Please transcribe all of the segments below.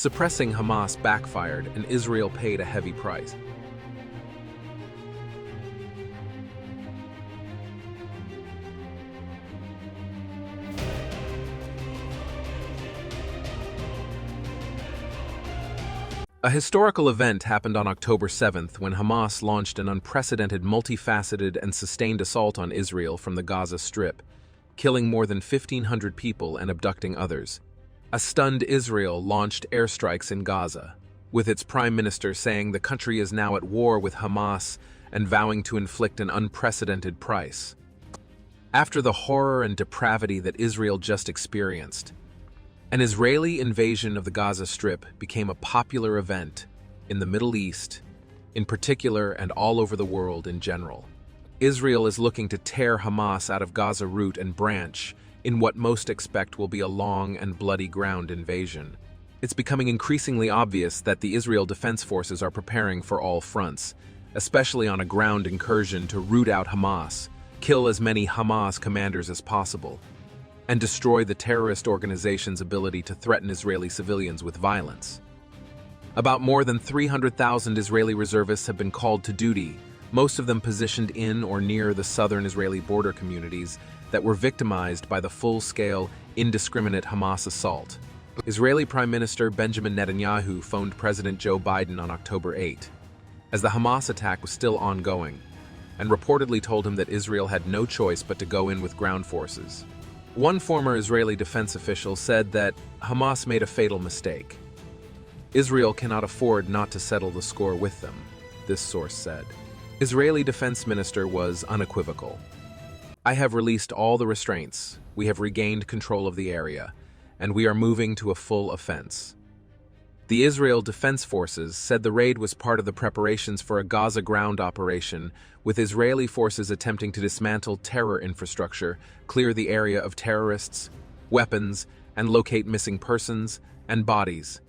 Suppressing Hamas backfired, and Israel paid a heavy price. A historical event happened on October 7th when Hamas launched an unprecedented, multifaceted, and sustained assault on Israel from the Gaza Strip, killing more than 1,500 people and abducting others. A stunned Israel launched airstrikes in Gaza, with its prime minister saying the country is now at war with Hamas and vowing to inflict an unprecedented price. After the horror and depravity that Israel just experienced, an Israeli invasion of the Gaza Strip became a popular event in the Middle East, in particular, and all over the world in general. Israel is looking to tear Hamas out of Gaza root and branch in what most expect will be a long and bloody ground invasion. It's becoming increasingly obvious that the Israel Defense Forces are preparing for all fronts, especially on a ground incursion to root out Hamas, kill as many Hamas commanders as possible, and destroy the terrorist organization's ability to threaten Israeli civilians with violence. About more than 300,000 Israeli reservists have been called to duty, most of them positioned in or near the southern Israeli border communities that were victimized by the full-scale, indiscriminate Hamas assault. Israeli Prime Minister Benjamin Netanyahu phoned President Joe Biden on October 8, as the Hamas attack was still ongoing, and reportedly told him that Israel had no choice but to go in with ground forces. One former Israeli defense official said that Hamas made a fatal mistake. Israel cannot afford not to settle the score with them, this source said. Israeli Defense Minister was unequivocal. I have released all the restraints, we have regained control of the area, and we are moving to a full offense. The Israel Defense Forces said the raid was part of the preparations for a Gaza ground operation, with Israeli forces attempting to dismantle terror infrastructure, clear the area of terrorists, weapons, and locate missing persons and bodies.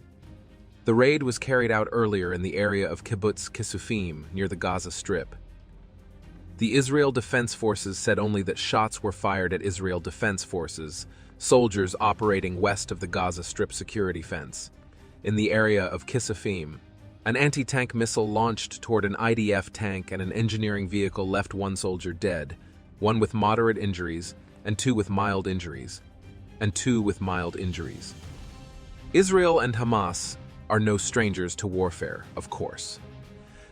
The raid was carried out earlier in the area of Kibbutz Kisufim, near the Gaza Strip. The Israel Defense Forces said only that shots were fired at Israel Defense Forces, soldiers operating west of the Gaza Strip security fence. In the area of Kisufim, an anti-tank missile launched toward an IDF tank and an engineering vehicle left one soldier dead, one with moderate injuries, and two with mild injuries. Israel and Hamas are no strangers to warfare, of course.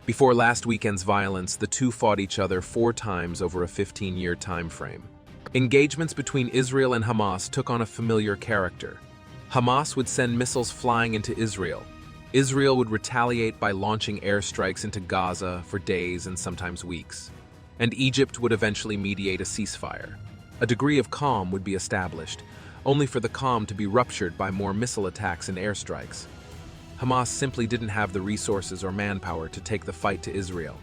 Before last weekend's violence, the two fought each other 4 times over a 15-year time frame. Engagements between Israel and Hamas took on a familiar character. Hamas would send missiles flying into Israel. Israel would retaliate by launching airstrikes into Gaza for days and sometimes weeks. And Egypt would eventually mediate a ceasefire. A degree of calm would be established, only for the calm to be ruptured by more missile attacks and airstrikes. Hamas simply didn't have the resources or manpower to take the fight to Israel,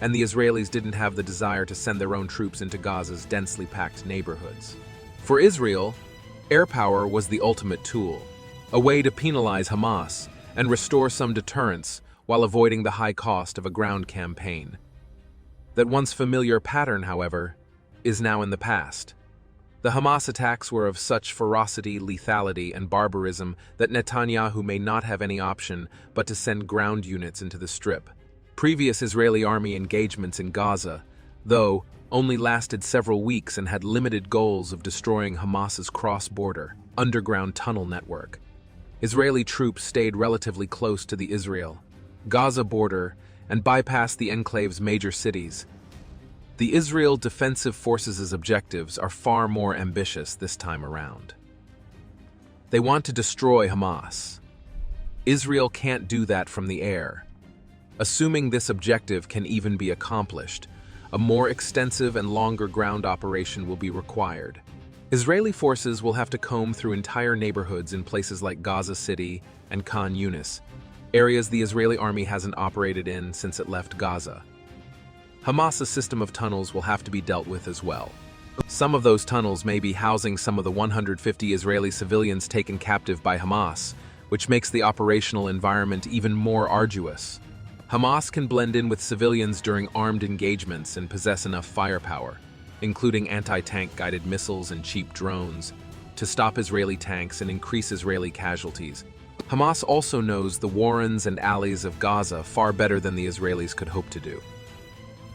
and the Israelis didn't have the desire to send their own troops into Gaza's densely packed neighborhoods. For Israel, air power was the ultimate tool, a way to penalize Hamas and restore some deterrence while avoiding the high cost of a ground campaign. That once familiar pattern, however, is now in the past. The Hamas attacks were of such ferocity, lethality, and barbarism that Netanyahu may not have any option but to send ground units into the Strip. Previous Israeli army engagements in Gaza, though, only lasted several weeks and had limited goals of destroying Hamas's cross-border, underground tunnel network. Israeli troops stayed relatively close to the Israel-Gaza border and bypassed the enclave's major cities. The Israel Defensive Forces' objectives are far more ambitious this time around. They want to destroy Hamas. Israel can't do that from the air. Assuming this objective can even be accomplished, a more extensive and longer ground operation will be required. Israeli forces will have to comb through entire neighborhoods in places like Gaza City and Khan Yunis, areas the Israeli army hasn't operated in since it left Gaza. Hamas's system of tunnels will have to be dealt with as well. Some of those tunnels may be housing some of the 150 Israeli civilians taken captive by Hamas, which makes the operational environment even more arduous. Hamas can blend in with civilians during armed engagements and possess enough firepower, including anti-tank guided missiles and cheap drones, to stop Israeli tanks and increase Israeli casualties. Hamas also knows the Warrens and allies of Gaza far better than the Israelis could hope to do.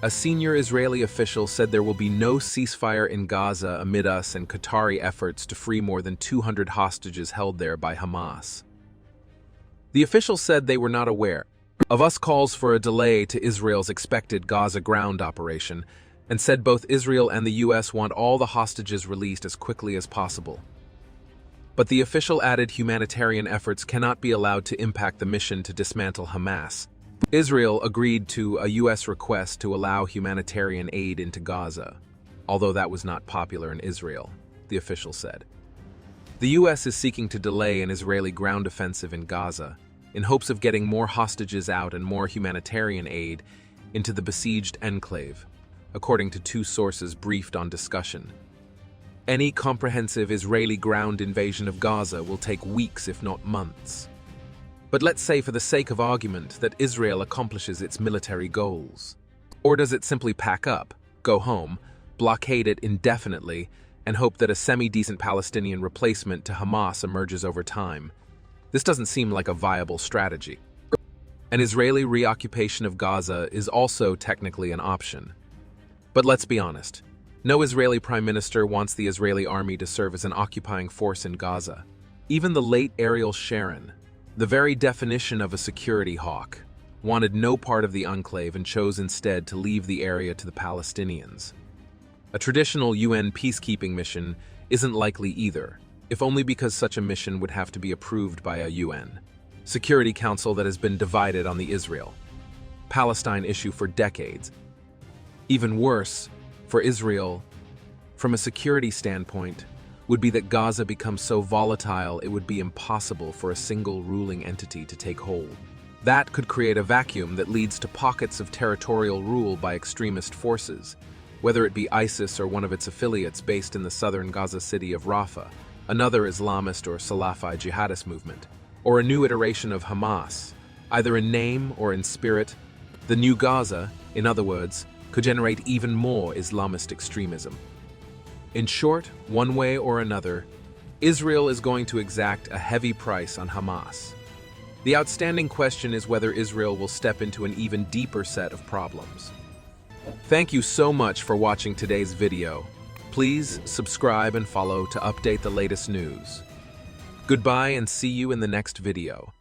A senior Israeli official said there will be no ceasefire in Gaza amid us and Qatari efforts to free more than 200 hostages held there by Hamas. The official said they were not aware of us calls for a delay to Israel's expected Gaza ground operation, and said both Israel and the U.S. want all the hostages released as quickly as possible. But the official added humanitarian efforts cannot be allowed to impact the mission to dismantle Hamas. Israel agreed to a U.S. request to allow humanitarian aid into Gaza, although that was not popular in Israel, the official said. The U.S. is seeking to delay an Israeli ground offensive in Gaza in hopes of getting more hostages out and more humanitarian aid into the besieged enclave, according to two sources briefed on discussion. Any comprehensive Israeli ground invasion of Gaza will take weeks, if not months. But let's say, for the sake of argument, that Israel accomplishes its military goals. Or does it simply pack up, go home, blockade it indefinitely, and hope that a semi-decent Palestinian replacement to Hamas emerges over time? This doesn't seem like a viable strategy. An Israeli reoccupation of Gaza is also technically an option. But let's be honest, no Israeli prime minister wants the Israeli army to serve as an occupying force in Gaza. Even the late Ariel Sharon, the very definition of a security hawk, wanted no part of the enclave and chose instead to leave the area to the Palestinians. A traditional UN peacekeeping mission isn't likely either, if only because such a mission would have to be approved by a UN Security Council that has been divided on the Israel-Palestine issue for decades. Even worse, for Israel, from a security standpoint, would be that Gaza becomes so volatile it would be impossible for a single ruling entity to take hold. That could create a vacuum that leads to pockets of territorial rule by extremist forces, whether it be ISIS or one of its affiliates based in the southern Gaza city of Rafah, another Islamist or Salafi jihadist movement, or a new iteration of Hamas, either in name or in spirit. The new Gaza, in other words, could generate even more Islamist extremism. In short, one way or another, Israel is going to exact a heavy price on Hamas. The outstanding question is whether Israel will step into an even deeper set of problems. Thank you so much for watching today's video. Please subscribe and follow to update the latest news. Goodbye and see you in the next video.